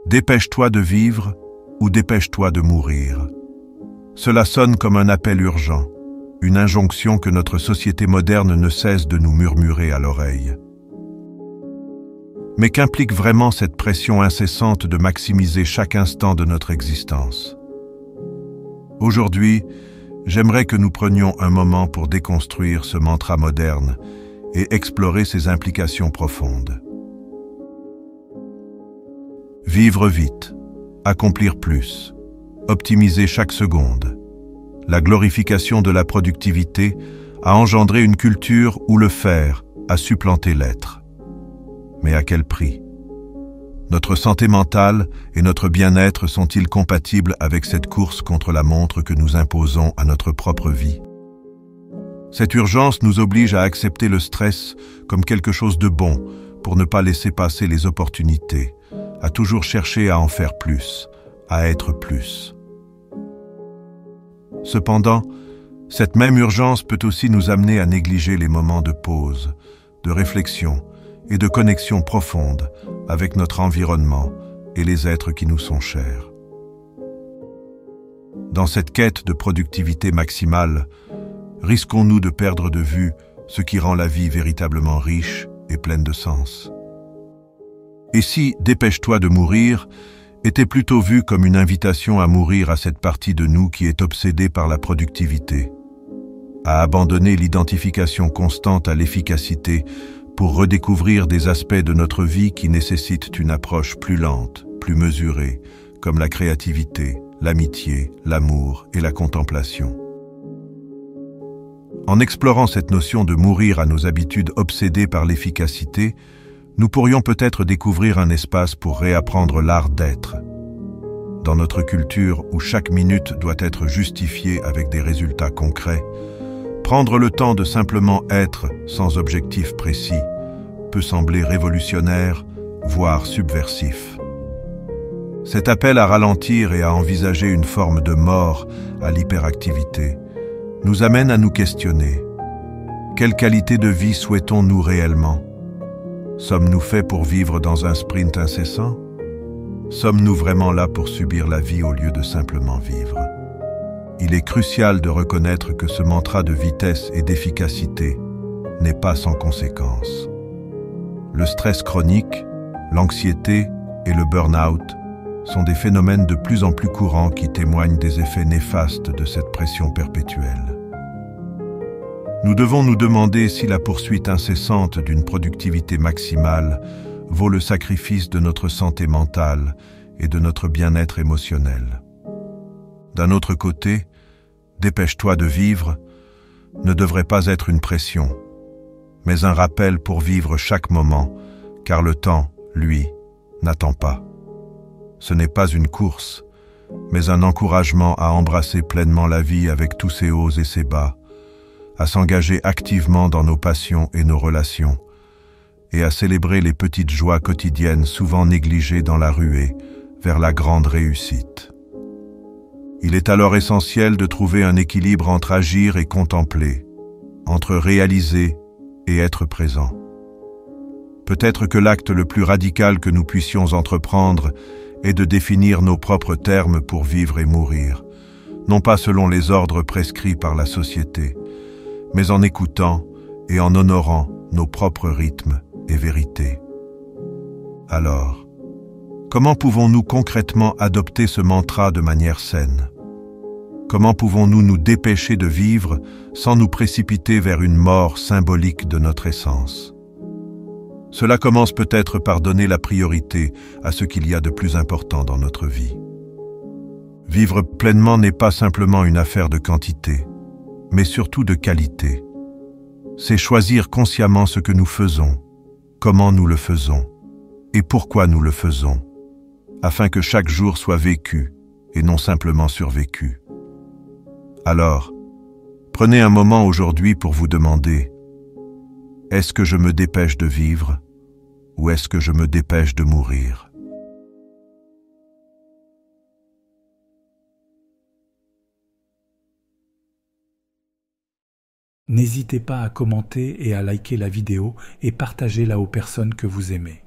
Dépêche-toi de vivre ou dépêche-toi de mourir. Cela sonne comme un appel urgent, une injonction que notre société moderne ne cesse de nous murmurer à l'oreille. Mais qu'implique vraiment cette pression incessante de maximiser chaque instant de notre existence? Aujourd'hui, j'aimerais que nous prenions un moment pour déconstruire ce mantra moderne et explorer ses implications profondes. Vivre vite, accomplir plus, optimiser chaque seconde. La glorification de la productivité a engendré une culture où le faire a supplanté l'être. Mais à quel prix? Notre santé mentale et notre bien-être sont-ils compatibles avec cette course contre la montre que nous imposons à notre propre vie? Cette urgence nous oblige à accepter le stress comme quelque chose de bon pour ne pas laisser passer les opportunités, à toujours chercher à en faire plus, à être plus. Cependant, cette même urgence peut aussi nous amener à négliger les moments de pause, de réflexion et de connexion profonde avec notre environnement et les êtres qui nous sont chers. Dans cette quête de productivité maximale, risquons-nous de perdre de vue ce qui rend la vie véritablement riche et pleine de sens? Et si « dépêche-toi de mourir » était plutôt vu comme une invitation à mourir à cette partie de nous qui est obsédée par la productivité, à abandonner l'identification constante à l'efficacité pour redécouvrir des aspects de notre vie qui nécessitent une approche plus lente, plus mesurée, comme la créativité, l'amitié, l'amour et la contemplation. En explorant cette notion de mourir à nos habitudes obsédées par l'efficacité, nous pourrions peut-être découvrir un espace pour réapprendre l'art d'être. Dans notre culture où chaque minute doit être justifiée avec des résultats concrets, prendre le temps de simplement être sans objectif précis peut sembler révolutionnaire, voire subversif. Cet appel à ralentir et à envisager une forme de mort à l'hyperactivité nous amène à nous questionner. Quelle qualité de vie souhaitons-nous réellement? Sommes-nous faits pour vivre dans un sprint incessant? Sommes-nous vraiment là pour subir la vie au lieu de simplement vivre? Il est crucial de reconnaître que ce mantra de vitesse et d'efficacité n'est pas sans conséquences. Le stress chronique, l'anxiété et le burn-out sont des phénomènes de plus en plus courants qui témoignent des effets néfastes de cette pression perpétuelle. Nous devons nous demander si la poursuite incessante d'une productivité maximale vaut le sacrifice de notre santé mentale et de notre bien-être émotionnel. D'un autre côté, dépêche-toi de vivre ne devrait pas être une pression, mais un rappel pour vivre chaque moment, car le temps, lui, n'attend pas. Ce n'est pas une course, mais un encouragement à embrasser pleinement la vie avec tous ses hauts et ses bas, à s'engager activement dans nos passions et nos relations, et à célébrer les petites joies quotidiennes souvent négligées dans la ruée vers la grande réussite. Il est alors essentiel de trouver un équilibre entre agir et contempler, entre réaliser et être présent. Peut-être que l'acte le plus radical que nous puissions entreprendre est de définir nos propres termes pour vivre et mourir, non pas selon les ordres prescrits par la société, mais en écoutant et en honorant nos propres rythmes et vérités. Alors, comment pouvons-nous concrètement adopter ce mantra de manière saine? Comment pouvons-nous nous dépêcher de vivre sans nous précipiter vers une mort symbolique de notre essence? Cela commence peut-être par donner la priorité à ce qu'il y a de plus important dans notre vie. Vivre pleinement n'est pas simplement une affaire de quantité, mais surtout de qualité. C'est choisir consciemment ce que nous faisons, comment nous le faisons et pourquoi nous le faisons, afin que chaque jour soit vécu et non simplement survécu. Alors, prenez un moment aujourd'hui pour vous demander: est-ce que je me dépêche de vivre ou est-ce que je me dépêche de mourir? N'hésitez pas à commenter et à liker la vidéo et partager-la aux personnes que vous aimez.